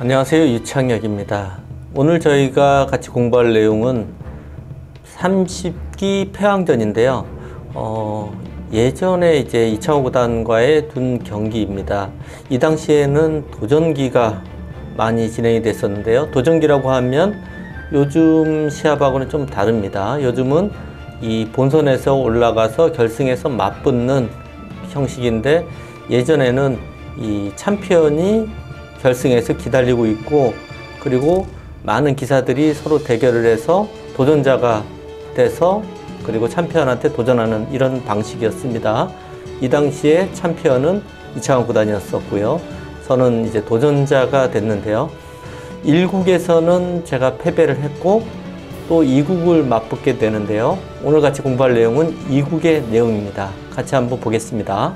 안녕하세요, 유창혁입니다. 오늘 저희가 같이 공부할 내용은 30기 패왕전인데요. 예전에 이제 이창호 구단과의 둔 경기입니다. 이 당시에는 도전기가 많이 진행이 됐었는데요. 도전기라고 하면 요즘 시합하고는 좀 다릅니다. 요즘은 이 본선에서 올라가서 결승에서 맞붙는 형식인데, 예전에는 이 챔피언이 결승에서 기다리고 있고, 그리고 많은 기사들이 서로 대결을 해서 도전자가 돼서 그리고 챔피언한테 도전하는 이런 방식이었습니다. 이 당시에 챔피언은 이창호 구단이었었고요. 저는 이제 도전자가 됐는데요. 1국에서는 제가 패배를 했고 또 2국을 맞붙게 되는데요. 오늘 같이 공부할 내용은 2국의 내용입니다. 같이 한번 보겠습니다.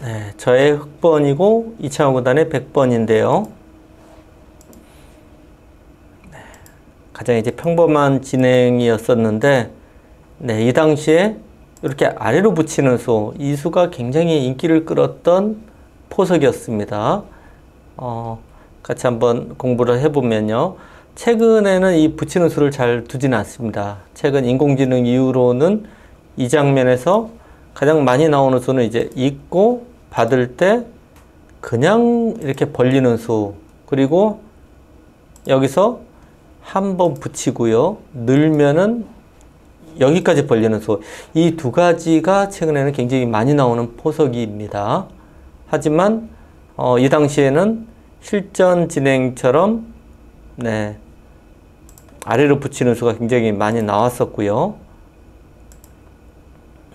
네, 저의 흑번이고 이창호 구단의 백번인데요. 네, 가장 이제 평범한 진행이었었는데, 네, 이 당시에 이렇게 아래로 붙이는 수, 이 수가 굉장히 인기를 끌었던 포석이었습니다. 같이 한번 공부를 해보면요. 최근에는 이 붙이는 수를 잘 두지는 않습니다. 최근 인공지능 이후로는 이 장면에서 가장 많이 나오는 수는 이제 읽고 받을 때 그냥 이렇게 벌리는 수, 그리고 여기서 한번 붙이고요. 늘면은 여기까지 벌리는 수, 이 두 가지가 최근에는 굉장히 많이 나오는 포석입니다. 하지만 이 당시에는 실전 진행처럼 네, 아래로 붙이는 수가 굉장히 많이 나왔었고요.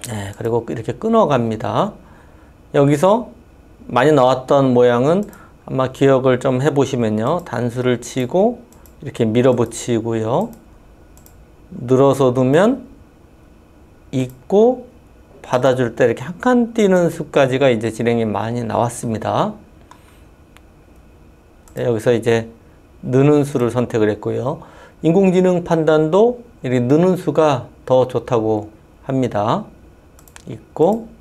네, 그리고 이렇게 끊어갑니다. 여기서 많이 나왔던 모양은 아마 기억을 좀 해보시면요. 단수를 치고 이렇게 밀어붙이고요. 늘어서 두면 읽고 받아줄 때 이렇게 한 칸 띄는 수까지가 이제 진행이 많이 나왔습니다. 네, 여기서 이제 느는 수를 선택을 했고요. 인공지능 판단도 이렇게 느는 수가 더 좋다고 합니다. 읽고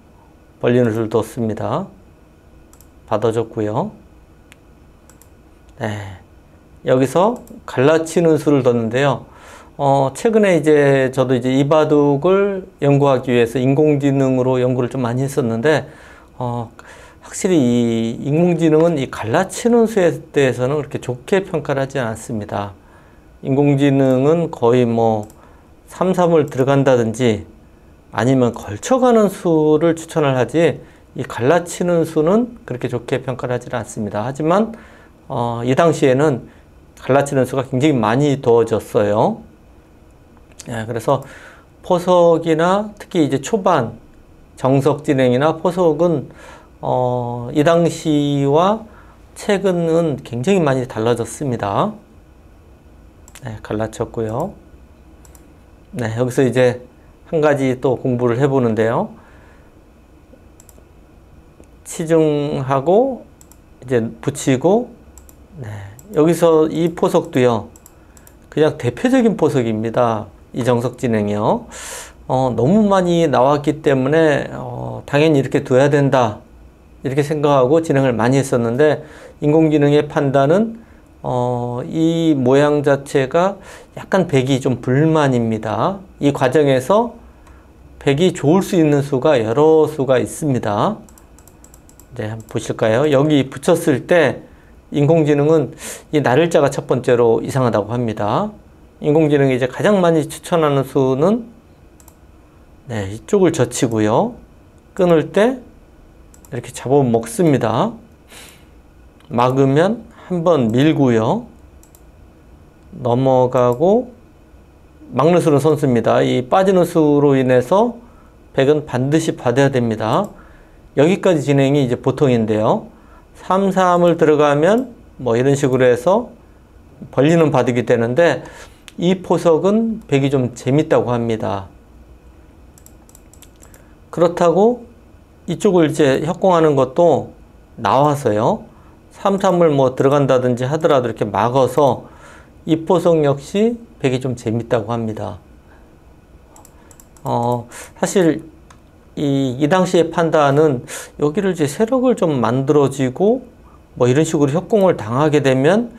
벌리는 수를 뒀습니다. 받아줬고요. 네, 여기서 갈라치는 수를 뒀는데요. 최근에 이제 저도 이제 이 바둑을 연구하기 위해서 인공지능으로 연구를 좀 많이 했었는데, 확실히 이 인공지능은 이 갈라치는 수에 대해서는 그렇게 좋게 평가를 하지 않습니다. 인공지능은 거의 뭐 3, 3을 들어간다든지 아니면 걸쳐가는 수를 추천을 하지, 이 갈라치는 수는 그렇게 좋게 평가를 하지 않습니다. 하지만 이 당시에는 갈라치는 수가 굉장히 많이 두어졌어요. 예, 그래서 포석이나 특히 이제 초반 정석 진행이나 포석은 이 당시와 최근은 굉장히 많이 달라졌습니다. 네, 갈라쳤고요. 네, 여기서 이제 한 가지 또 공부를 해보는데요. 치중하고 이제 붙이고, 네, 여기서 이 포석도요, 그냥 대표적인 포석입니다. 이 정석 진행이요. 너무 많이 나왔기 때문에 당연히 이렇게 둬야 된다, 이렇게 생각하고 진행을 많이 했었는데, 인공지능의 판단은 이 모양 자체가 약간 백이 좀 불만입니다. 이 과정에서 백이 좋을 수 있는 수가 여러 수가 있습니다. 네, 한번 보실까요? 여기 붙였을 때 인공지능은 이 나를자가 첫 번째로 이상하다고 합니다. 인공지능이 이제 가장 많이 추천하는 수는 네, 이쪽을 젖히고요. 끊을 때 이렇게 잡아 먹습니다. 막으면 한번 밀고요. 넘어가고, 막는 수는 선수입니다. 이 빠지는 수로 인해서 백은 반드시 받아야 됩니다. 여기까지 진행이 이제 보통인데요. 3, 3을 들어가면 뭐 이런 식으로 해서 벌리는 바둑이 되는데, 이 포석은 백이 좀 재밌다고 합니다. 그렇다고 이쪽을 이제 협공하는 것도 나와서요. 3, 3을 뭐 들어간다든지 하더라도 이렇게 막아서 이 포석 역시 백이 좀 재밌다고 합니다. 사실 이 당시의 판단은 여기를 이제 세력을 좀 만들어지고 뭐 이런 식으로 협공을 당하게 되면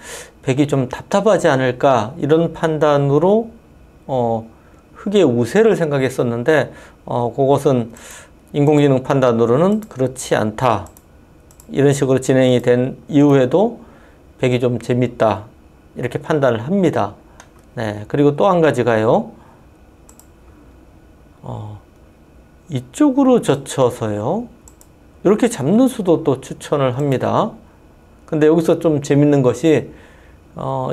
백이 좀 답답하지 않을까 이런 판단으로 흑의 우세를 생각했었는데 그것은 인공지능 판단으로는 그렇지 않다. 이런 식으로 진행이 된 이후에도 백이 좀 재밌다. 이렇게 판단을 합니다. 네. 그리고 또 한 가지가요. 이쪽으로 젖혀서요. 이렇게 잡는 수도 또 추천을 합니다. 근데 여기서 좀 재밌는 것이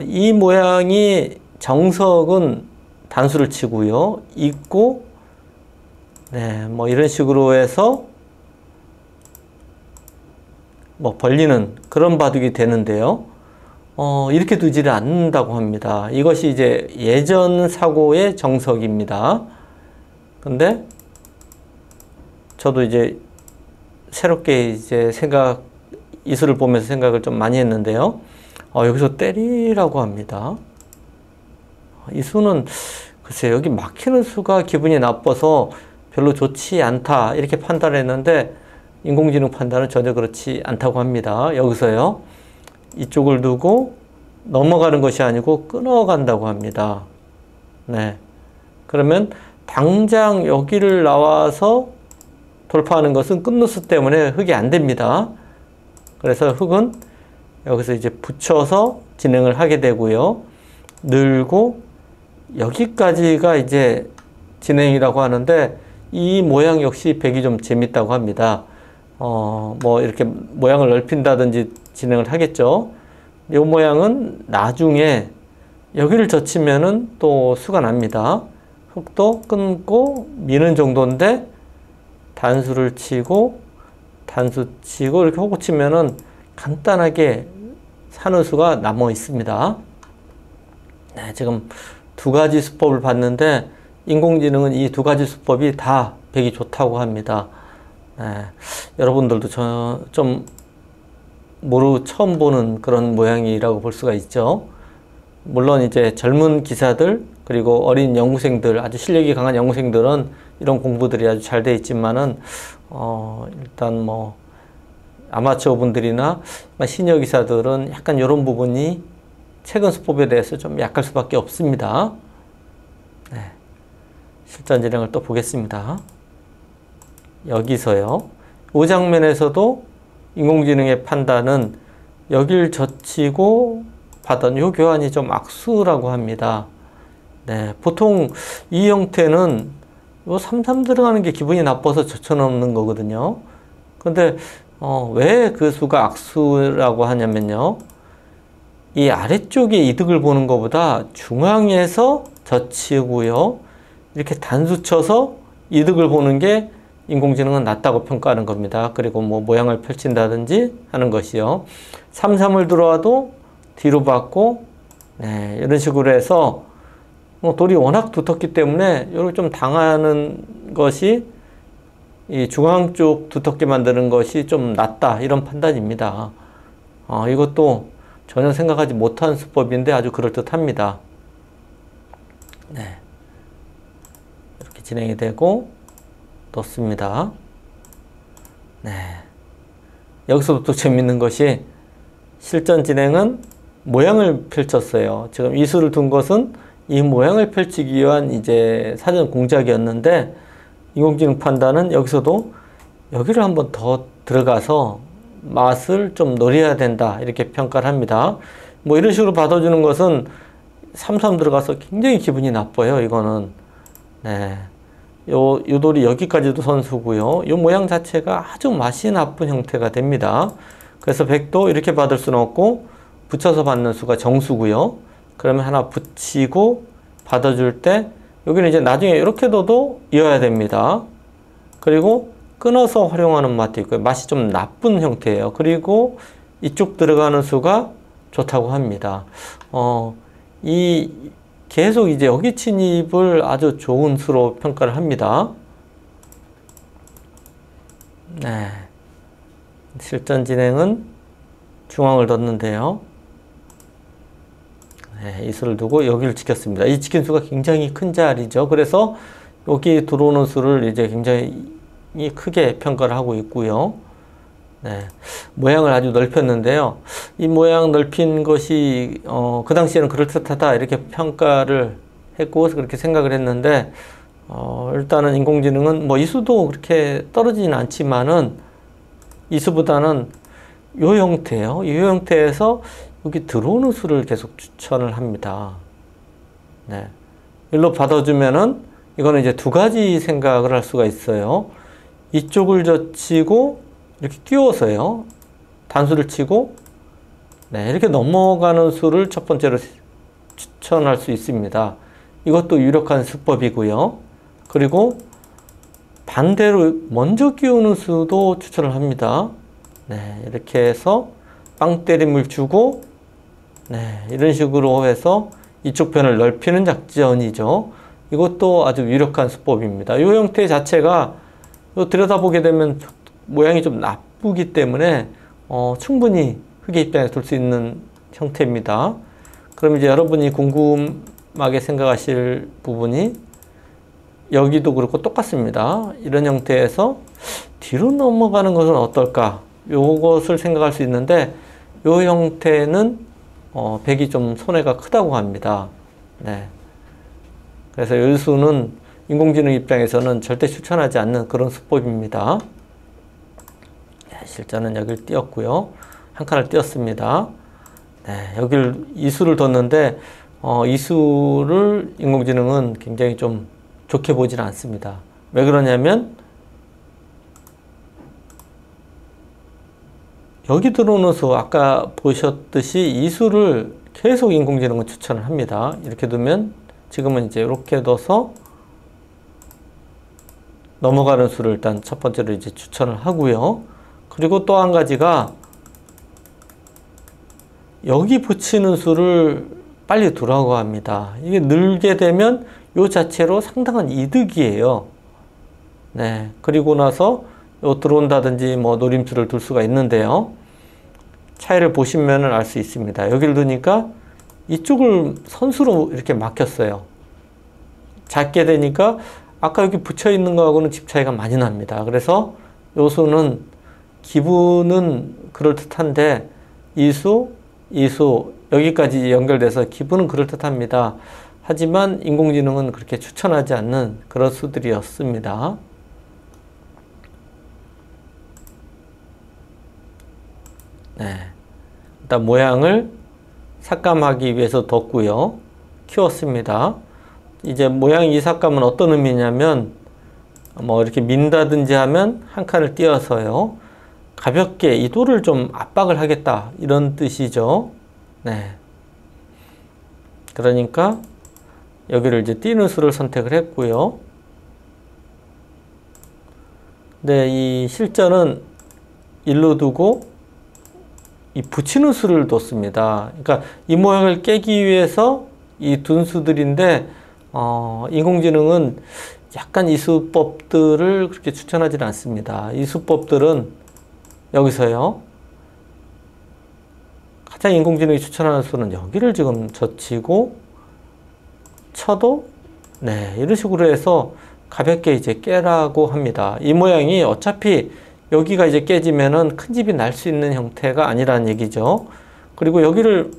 이 모양이 정석은 단수를 치고요. 있고 네, 뭐 이런 식으로 해서 뭐 벌리는 그런 바둑이 되는데요. 이렇게 두지를 않는다고 합니다. 이것이 이제 예전 사고의 정석입니다. 근데 저도 이제 새롭게 이제 이수를 보면서 생각을 좀 많이 했는데요. 여기서 때리라고 합니다. 이 수는 글쎄 여기 막히는 수가 기분이 나빠서 별로 좋지 않다 이렇게 판단했는데 인공지능 판단은 전혀 그렇지 않다고 합니다. 여기서요. 이쪽을 두고 넘어가는 것이 아니고 끊어간다고 합니다. 네. 그러면 당장 여기를 나와서 돌파하는 것은 끝누수 때문에 흑이 안 됩니다. 그래서 흑은 여기서 이제 붙여서 진행을 하게 되고요. 늘고 여기까지가 이제 진행이라고 하는데 이 모양 역시 백이 좀 재밌다고 합니다. 뭐 이렇게 모양을 넓힌다든지 진행을 하겠죠. 이 모양은 나중에 여기를 젖히면은 또 수가 납니다. 흑도 끊고 미는 정도인데 단수를 치고 단수 치고 이렇게 호구 치면은 간단하게 사는 수가 남아 있습니다. 네, 지금 두 가지 수법을 봤는데 인공지능은 이 두 가지 수법이 다 백이 좋다고 합니다. 네, 여러분들도 좀 처음 보는 그런 모양이라고 볼 수가 있죠. 물론 이제 젊은 기사들 그리고 어린 연구생들 아주 실력이 강한 연구생들은 이런 공부들이 아주 잘 돼 있지만은 일단 뭐 아마추어 분들이나 시니어 기사들은 약간 이런 부분이 최근 수법에 대해서 좀 약할 수밖에 없습니다. 네. 실전 진행을 또 보겠습니다. 여기서요. 이 장면에서도 인공지능의 판단은 여길 젖히고 받은 요 교환이 좀 악수라고 합니다. 네, 보통 이 형태는 요 3-3 들어가는 게 기분이 나빠서 젖혀놓는 거거든요. 근데 왜 그 수가 악수라고 하냐면요. 이 아래쪽에 이득을 보는 것보다 중앙에서 젖히고요. 이렇게 단수 쳐서 이득을 보는 게 인공지능은 낫다고 평가하는 겁니다. 그리고 뭐 모양을 펼친다든지 하는 것이요. 3-3을 들어와도 뒤로 받고 네, 이런 식으로 해서 돌이 워낙 두텁기 때문에 이렇게 좀 당하는 것이 이 중앙 쪽 두텁게 만드는 것이 좀 낫다 이런 판단입니다. 이것도 전혀 생각하지 못한 수법인데 아주 그럴듯합니다. 네. 이렇게 진행이 되고 넣습니다. 네. 여기서부터 재밌는 것이 실전 진행은 모양을 펼쳤어요. 지금 이수를 둔 것은 이 모양을 펼치기 위한 이제 사전 공작이었는데 인공지능 판단은 여기서도 여기를 한번 더 들어가서 맛을 좀 노려야 된다 이렇게 평가를 합니다. 뭐 이런 식으로 받아주는 것은 3-3 들어가서 굉장히 기분이 나빠요. 이거는 네. 요 돌이 여기까지도 선수고요. 요 모양 자체가 아주 맛이 나쁜 형태가 됩니다. 그래서 백도 이렇게 받을 수는 없고 붙여서 받는 수가 정수고요. 그러면 하나 붙이고 받아줄 때 여기는 이제 나중에 이렇게 둬도 이어야 됩니다. 그리고 끊어서 활용하는 맛도 있고요. 맛이 좀 나쁜 형태예요. 그리고 이쪽 들어가는 수가 좋다고 합니다. 계속 이제 여기 침입을 아주 좋은 수로 평가를 합니다. 네. 실전 진행은 중앙을 뒀는데요. 네, 이 수를 두고 여기를 지켰습니다. 이 지킨 수가 굉장히 큰 자리죠. 그래서 여기 들어오는 수를 이제 굉장히 크게 평가를 하고 있고요. 네, 모양을 아주 넓혔는데요. 이 모양 넓힌 것이 그 당시에는 그럴듯하다 이렇게 평가를 했고 그렇게 생각을 했는데 일단은 인공지능은 뭐 이수도 그렇게 떨어지진 않지만은 이수보다는 요 형태요. 이 형태에서 여기 들어오는 수를 계속 추천을 합니다. 네, 일로 받아주면은 이거는 이제 두 가지 생각을 할 수가 있어요. 이쪽을 젖히고 이렇게 끼워서요. 단수를 치고 네, 이렇게 넘어가는 수를 첫 번째로 추천할 수 있습니다. 이것도 유력한 수법이고요. 그리고 반대로 먼저 끼우는 수도 추천을 합니다. 네, 이렇게 해서 빵 때림을 주고 네, 이런 식으로 해서 이쪽 편을 넓히는 작전이죠. 이것도 아주 유력한 수법입니다. 이 형태 자체가 들여다보게 되면 모양이 좀 나쁘기 때문에 충분히 흑의 입장에서 둘 수 있는 형태입니다. 그럼 이제 여러분이 궁금하게 생각하실 부분이 여기도 그렇고 똑같습니다. 이런 형태에서 뒤로 넘어가는 것은 어떨까? 요것을 생각할 수 있는데 요 형태는 백이 좀 손해가 크다고 합니다. 네. 그래서 이 수는 인공지능 입장에서는 절대 추천하지 않는 그런 수법입니다. 네, 실전은 여기를 띄웠고요. 한 칸을 띄웠습니다. 네, 여기를 이수를 뒀는데 이수를 인공지능은 굉장히 좀 좋게 보지는 않습니다. 왜 그러냐면 여기 들어오는 수 아까 보셨듯이 이 수를 계속 인공지능은 추천을 합니다. 이렇게 두면 지금은 이제 이렇게 둬서 넘어가는 수를 일단 첫 번째로 이제 추천을 하고요. 그리고 또 한 가지가 여기 붙이는 수를 빨리 두라고 합니다. 이게 늘게 되면 요 자체로 상당한 이득이에요. 네. 그리고 나서 요 들어온다든지 뭐 노림수를 둘 수가 있는데요. 차이를 보시면 알 수 있습니다. 여기를 두니까 이쪽을 선수로 이렇게 막혔어요. 작게 되니까 아까 여기 붙여 있는 거하고는 집 차이가 많이 납니다. 그래서 요 수는 기분은 그럴듯한데 이수, 이수 여기까지 연결돼서 기분은 그럴듯합니다. 하지만 인공지능은 그렇게 추천하지 않는 그런 수들이었습니다. 네. 일단 모양을 삭감하기 위해서 뒀고요. 키웠습니다. 이제 모양 이 삭감은 어떤 의미냐면 뭐 이렇게 민다든지 하면 한 칸을 띄어서요. 가볍게 이 돌을 좀 압박을 하겠다 이런 뜻이죠. 네. 그러니까 여기를 이제 띄는 수를 선택을 했고요. 네, 이 실전은 일로 두고 이 붙이는 수를 뒀습니다. 그러니까 이 모양을 깨기 위해서 이 둔 수들인데 인공지능은 약간 이 수법들을 그렇게 추천하지는 않습니다. 이 수법들은 여기서요. 가장 인공지능이 추천하는 수는 여기를 지금 젖히고 쳐도 네, 이런 식으로 해서 가볍게 이제 깨라고 합니다. 이 모양이 어차피 여기가 이제 깨지면은 큰 집이 날 수 있는 형태가 아니라는 얘기죠. 그리고 여기를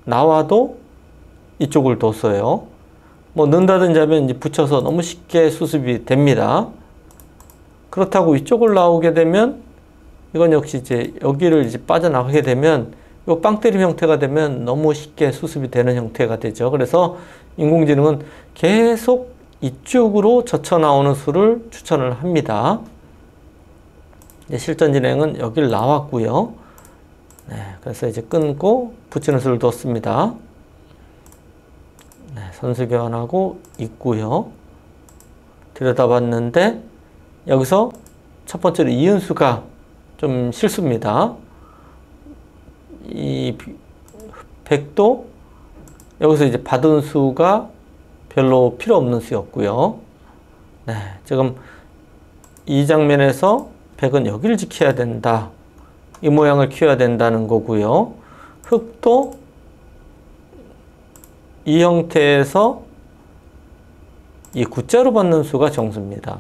나와도 이쪽을 뒀어요. 뭐 넣는다든지 하면 이제 붙여서 너무 쉽게 수습이 됩니다. 그렇다고 이쪽을 나오게 되면 이건 역시 이제 여기를 이제 빠져나가게 되면 이 빵때림 형태가 되면 너무 쉽게 수습이 되는 형태가 되죠. 그래서 인공지능은 계속 이쪽으로 젖혀 나오는 수를 추천을 합니다. 실전 진행은 여기를 나왔고요. 네, 그래서 이제 끊고 붙이는 수를 뒀습니다. 네, 선수 교환하고 있고요. 들여다봤는데 여기서 첫 번째로 이은수가 좀 실수입니다. 이 백도 여기서 이제 받은 수가 별로 필요 없는 수였고요. 네, 지금 이 장면에서 백은 여기를 지켜야 된다. 이 모양을 키워야 된다는 거고요. 흑도 이 형태에서 이 구자로 받는 수가 정수입니다.